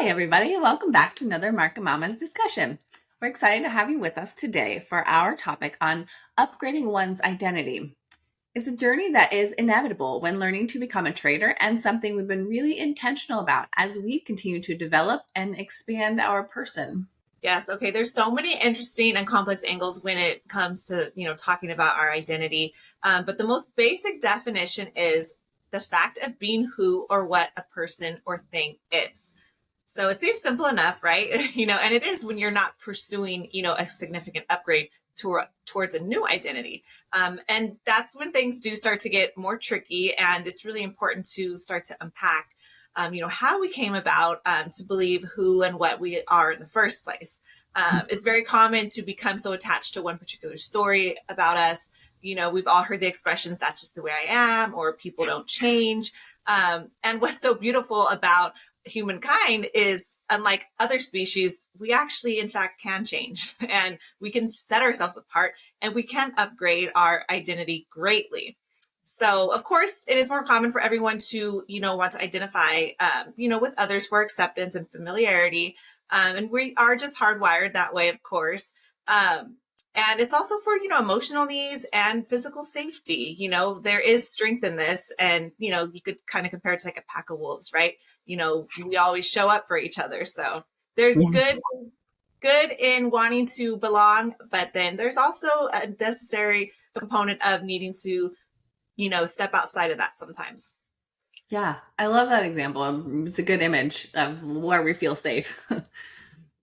Hi, everybody, and welcome back to another Market Mamas discussion. We're excited to have you with us today for our topic on upgrading one's identity. It's a journey that is inevitable when learning to become a trader and something we've been really intentional about as we continue to develop and expand our person. Yes. Okay. There's so many interesting and complex angles when it comes to, talking about our identity. But the most basic definition is the fact of being who or what a person or thing is. So it seems simple enough, right? And it is when you're not pursuing, a significant upgrade towards a new identity. And that's when things do start to get more tricky. And it's really important to start to unpack how we came about to believe who and what we are in the first place. It's very common to become so attached to one particular story about us. We've all heard the expressions, that's just the way I am, or people don't change. And what's so beautiful about humankind is, unlike other species, we actually, in fact, can change and we can set ourselves apart and we can upgrade our identity greatly. So, of course, it is more common for everyone to, want to identify, with others for acceptance and familiarity. And we are just hardwired that way, of course. And it's also for, emotional needs and physical safety. There is strength in this. And, you could kind of compare it to like a pack of wolves, right? We always show up for each other. So there's good in wanting to belong, but then there's also a necessary component of needing to step outside of that sometimes. Yeah, I love that example. It's a good image of where we feel safe.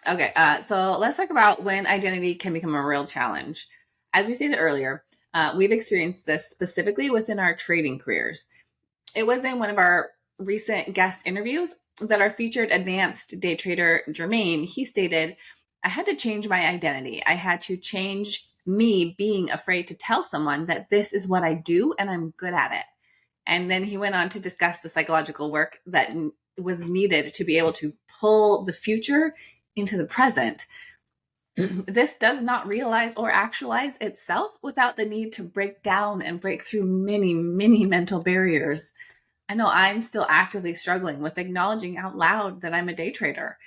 Okay, so let's talk about when identity can become a real challenge. As we stated earlier, we've experienced this specifically within our trading careers. It was in one of our recent guest interviews that our featured advanced day trader, Jermaine, he stated, I had to change my identity. I had to change me being afraid to tell someone that this is what I do and I'm good at it. And then he went on to discuss the psychological work that was needed to be able to pull the future into the present. This does not realize or actualize itself without the need to break down and break through many, many mental barriers. I know I'm still actively struggling with acknowledging out loud that I'm a day trader.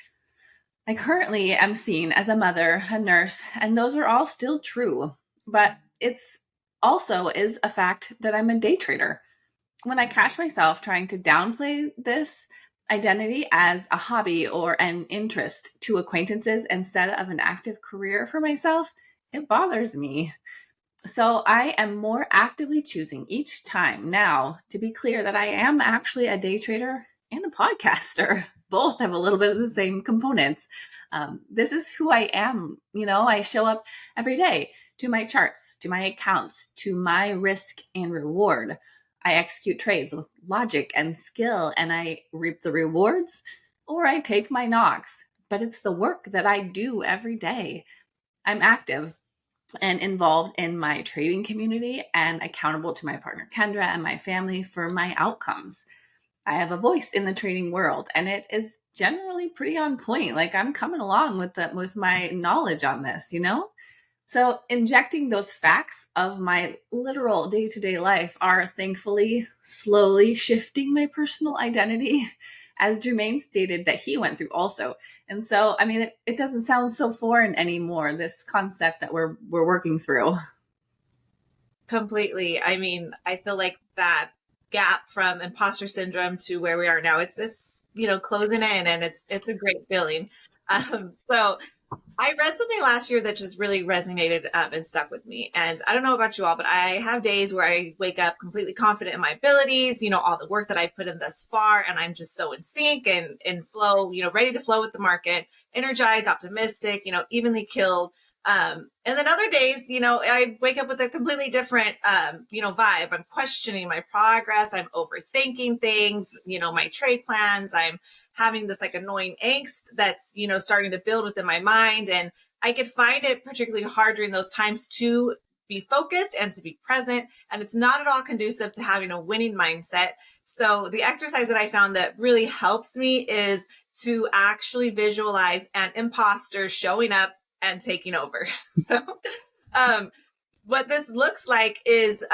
I currently am seen as a mother, a nurse, and those are all still true. But it's also is a fact that I'm a day trader. When I catch myself trying to downplay this identity as a hobby or an interest to acquaintances instead of an active career for myself, it bothers me. So I am more actively choosing each time now to be clear that I am actually a day trader and a podcaster. Both have a little bit of the same components. This is who I am. I show up every day to my charts, to my accounts, to my risk and reward. I execute trades with logic and skill and I reap the rewards or I take my knocks. But it's the work that I do every day. I'm active and involved in my trading community and accountable to my partner Kendra and my family for my outcomes. I have a voice in the trading world and it is generally pretty on point. Like I'm coming along with my knowledge on this. So injecting those facts of my literal day-to-day life are thankfully slowly shifting my personal identity, as Jermaine stated that he went through also. And so, I mean, it doesn't sound so foreign anymore, this concept that we're working through. Completely. I mean, I feel like that gap from imposter syndrome to where we are now, it's closing in, and it's a great feeling. So I read something last year that just really resonated and stuck with me. And I don't know about you all, but I have days where I wake up completely confident in my abilities, all the work that I've put in thus far. And I'm just so in sync and in flow, ready to flow with the market, energized, optimistic, evenly killed. And then other days, I wake up with a completely different, vibe. I'm questioning my progress. I'm overthinking things, my trade plans. I'm having this like annoying angst that's, starting to build within my mind. And I could find it particularly hard during those times to be focused and to be present. And it's not at all conducive to having a winning mindset. So the exercise that I found that really helps me is to actually visualize an imposter showing up and taking over. So what this looks like is,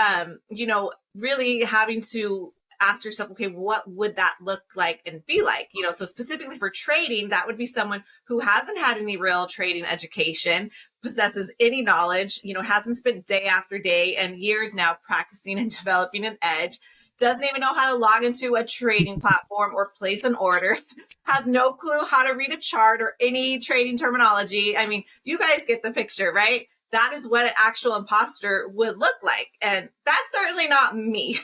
really having to ask yourself, okay, what would that look like and be like? So specifically for trading, that would be someone who hasn't had any real trading education, possesses any knowledge, hasn't spent day after day and years now practicing and developing an edge, doesn't even know how to log into a trading platform or place an order, has no clue how to read a chart or any trading terminology. I mean, you guys get the picture, right? That is what an actual imposter would look like. And that's certainly not me.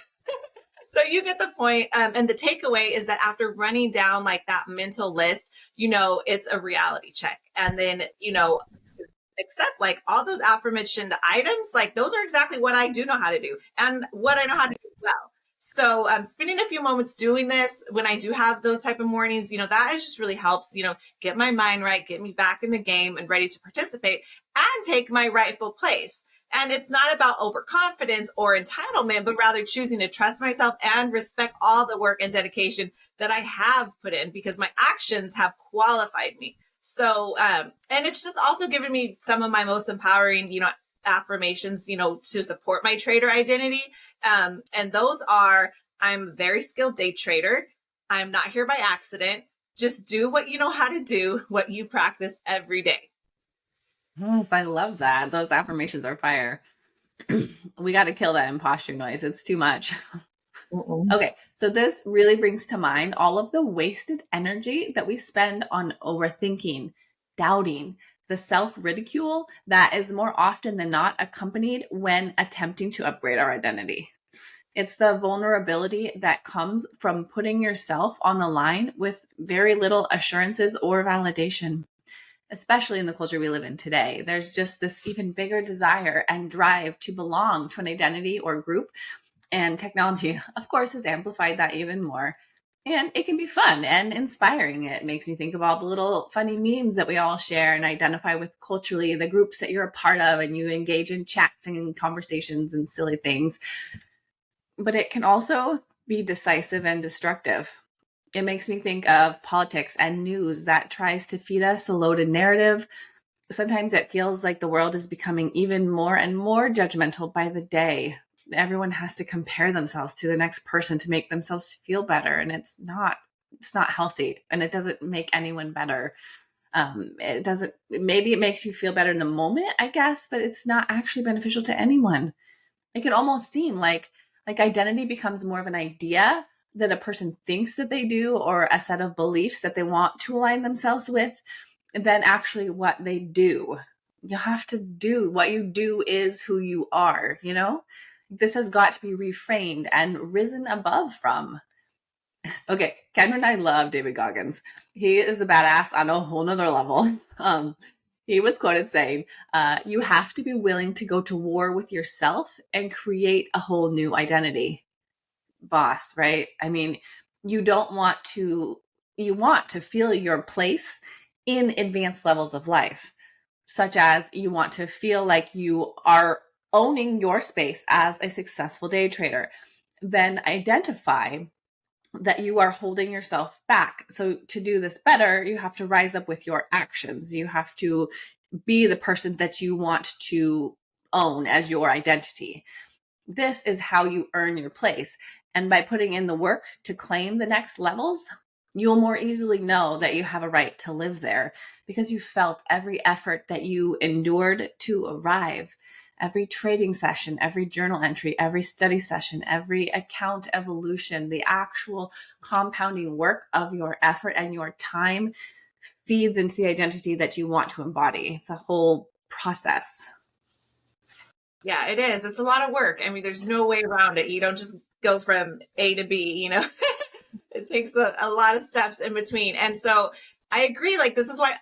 So you get the point. And the takeaway is that after running down like that mental list, it's a reality check. And then, accept like all those aforementioned items, like those are exactly what I do know how to do and what I know how to do well. So spending a few moments doing this when I do have those type of mornings, that just really helps, get my mind right, get me back in the game and ready to participate and take my rightful place. And it's not about overconfidence or entitlement, but rather choosing to trust myself and respect all the work and dedication that I have put in because my actions have qualified me. So, and it's just also given me some of my most empowering, affirmations, to support my trader identity. And those are, I'm a very skilled day trader. I'm not here by accident. Just do what you know how to do, what you practice every day. Yes, I love that. Those affirmations are fire. We got to kill that imposter noise. It's too much. Okay, so this really brings to mind all of the wasted energy that we spend on overthinking, doubting, the self-ridicule that is more often than not accompanied when attempting to upgrade our identity. It's the vulnerability that comes from putting yourself on the line with very little assurances or validation. Especially in the culture we live in today, there's just this even bigger desire and drive to belong to an identity or group. And technology, of course, has amplified that even more. And it can be fun and inspiring. It makes me think of all the little funny memes that we all share and identify with culturally, the groups that you're a part of, and you engage in chats and conversations and silly things. But it can also be decisive and destructive. It makes me think of politics and news that tries to feed us a loaded narrative. Sometimes it feels like the world is becoming even more and more judgmental by the day. Everyone has to compare themselves to the next person to make themselves feel better. And it's not healthy, and it doesn't make anyone better. Maybe it makes you feel better in the moment, I guess, but it's not actually beneficial to anyone. It can almost seem like identity becomes more of an idea that a person thinks that they do, or a set of beliefs that they want to align themselves with, than actually what they do. You have to do what you do is who you are, This has got to be reframed and risen above from. Okay, Kendra and I love David Goggins. He is a badass on a whole nother level. He was quoted saying, you have to be willing to go to war with yourself and create a whole new identity. Boss, right? I mean, you want to feel your place in advanced levels of life, such as you want to feel like you are owning your space as a successful day trader. Then identify that you are holding yourself back. So to do this better, you have to rise up with your actions. You have to be the person that you want to own as your identity. This is how you earn your place. And by putting in the work to claim the next levels, you'll more easily know that you have a right to live there because you felt every effort that you endured to arrive. Every trading session, every journal entry, every study session, every account evolution, the actual compounding work of your effort and your time feeds into the identity that you want to embody. It's a whole process. Yeah, it is. It's a lot of work. I mean, there's no way around it. You don't just go from A to B, It takes a lot of steps in between. And so I agree. Like, this is why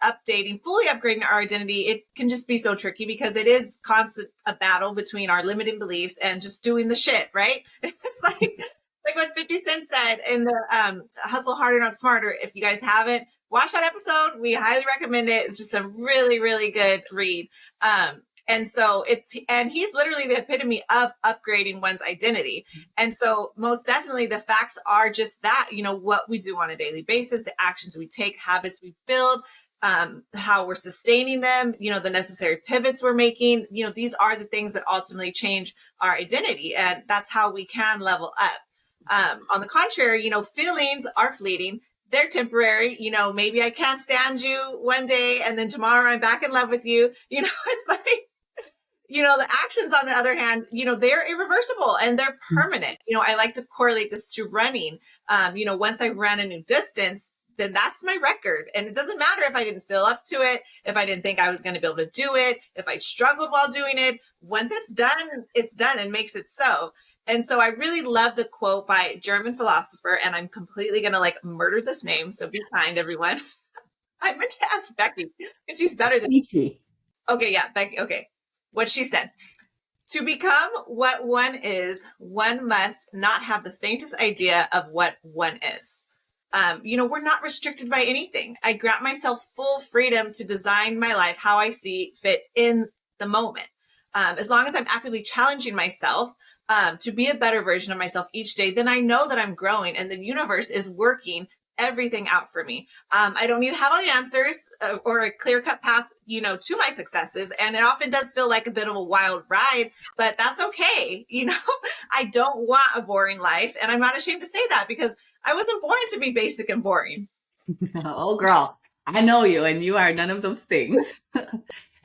fully upgrading our identity, it can just be so tricky because it is constant a battle between our limiting beliefs and just doing the shit, right? It's like what 50 Cent said in the Hustle Harder, Not Smarter. If you guys haven't watched that episode, we highly recommend it. It's just a really, really good read. And so and he's literally the epitome of upgrading one's identity. And so most definitely the facts are just that, what we do on a daily basis, the actions we take, habits we build, how we're sustaining them, the necessary pivots we're making, these are the things that ultimately change our identity. And that's how we can level up. On the contrary, feelings are fleeting. They're temporary. Maybe I can't stand you one day and then tomorrow I'm back in love with you. It's like, the actions on the other hand, they're irreversible and they're permanent. I like to correlate this to running. Once I ran a new distance, then that's my record. And it doesn't matter if I didn't feel up to it, if I didn't think I was going to be able to do it, if I struggled while doing it. Once it's done and makes it so. And so I really love the quote by a German philosopher, and I'm completely going to murder this name. So be kind, everyone. I meant to ask Becky because she's better than Nietzsche. Okay. Yeah. Becky. Okay. What she said: to become what one is, one must not have the faintest idea of what one is. We're not restricted by anything. I grant myself full freedom to design my life how I see fit in the moment. As long as I'm actively challenging myself to be a better version of myself each day, then I know that I'm growing and the universe is working everything out for me. I don't need to have all the answers or a clear-cut path, to my successes. And it often does feel like a bit of a wild ride, but that's okay. I don't want a boring life. And I'm not ashamed to say that because I wasn't born to be basic and boring. Oh, girl, I know you, and you are none of those things.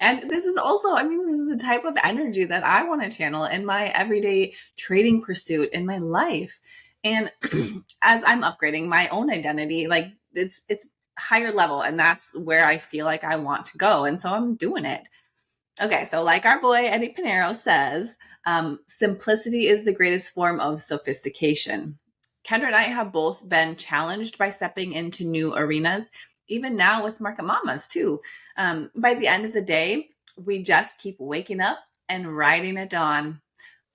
And this is also, this is the type of energy that I want to channel in my everyday trading pursuit in my life. And as I'm upgrading my own identity, it's higher level, and that's where I feel like I want to go. And so I'm doing it. Okay, so like our boy Eddie Pinero says, simplicity is the greatest form of sophistication. Kendra and I have both been challenged by stepping into new arenas, even now with Market Mamas too. By the end of the day, we just keep waking up and riding at dawn,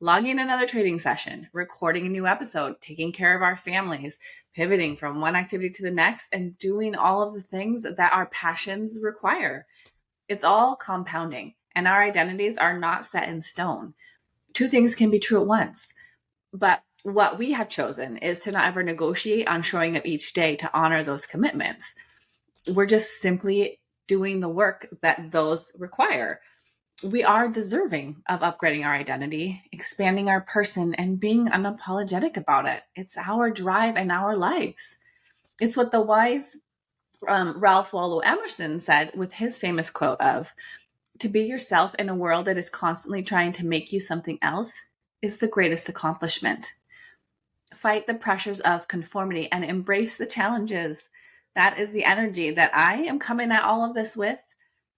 logging another trading session, recording a new episode, taking care of our families, pivoting from one activity to the next, and doing all of the things that our passions require. It's all compounding, and our identities are not set in stone. Two things can be true at once. But what we have chosen is to not ever negotiate on showing up each day to honor those commitments. We're just simply doing the work that those require. We are deserving of upgrading our identity, expanding our person, and being unapologetic about it. It's our drive and our lives. It's what the wise Ralph Waldo Emerson said with his famous quote of, "To be yourself in a world that is constantly trying to make you something else is the greatest accomplishment." Fight the pressures of conformity and embrace the challenges. That is the energy that I am coming at all of this with.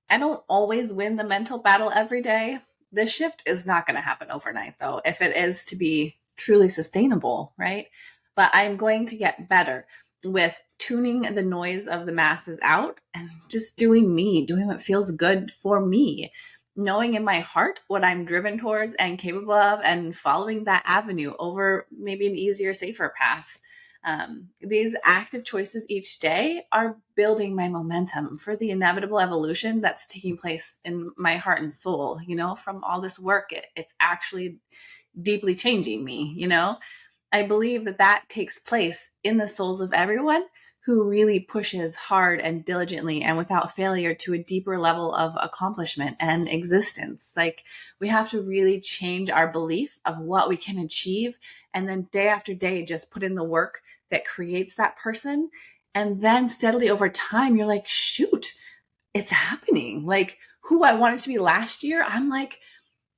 I don't always win the mental battle every day. This shift is not going to happen overnight, though, if it is to be truly sustainable, right? But I'm going to get better with tuning the noise of the masses out and just doing me, doing what feels good for me, knowing in my heart what I'm driven towards and capable of, and following that avenue over maybe an easier, safer path. These active choices each day are building my momentum for the inevitable evolution that's taking place in my heart and soul. From all this work, it's actually deeply changing me. I believe that takes place in the souls of everyone who really pushes hard and diligently and without failure to a deeper level of accomplishment and existence. We have to really change our belief of what we can achieve, and then day after day, just put in the work that creates that person. And then steadily over time, you're like, shoot, it's happening. Who I wanted to be last year, I'm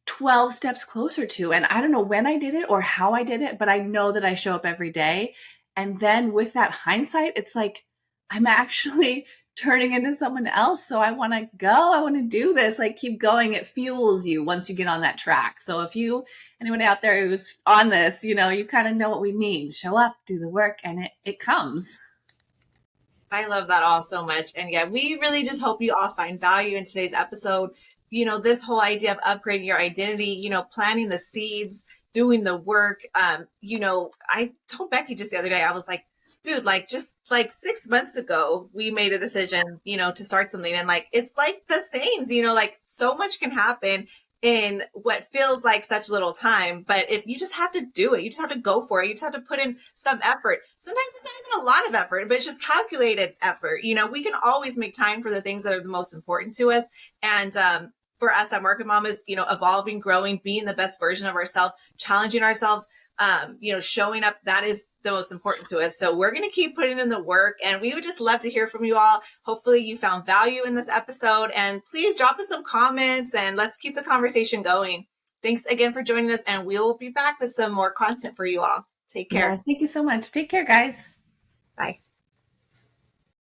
12 steps closer to. And I don't know when I did it or how I did it, but I know that I show up every day. And then with that hindsight, it's I'm actually turning into someone else. So I want to go. I want to do this. Keep going. It fuels you once you get on that track. So if anyone out there who's on this, you kind of know what we mean. Show up, do the work, and it comes. I love that all so much. And yeah, we really just hope you all find value in today's episode. This whole idea of upgrading your identity, planting the seeds, doing the work. I told Becky just the other day, I was like, dude, just 6 months ago, we made a decision, to start something. And it's the same, so much can happen in what feels like such little time. But if you just have to do it, you just have to go for it. You just have to put in some effort. Sometimes it's not even a lot of effort, but it's just calculated effort. We can always make time for the things that are the most important to us. And, for us at Market Mamas, evolving, growing, being the best version of ourselves, challenging ourselves. showing up, that is the most important to us. So we're going to keep putting in the work, and we would just love to hear from you all. Hopefully you found value in this episode, and please drop us some comments and let's keep the conversation going. Thanks again for joining us, and we'll be back with some more content for you all. Take care. Yes, thank you so much. Take care, guys. Bye.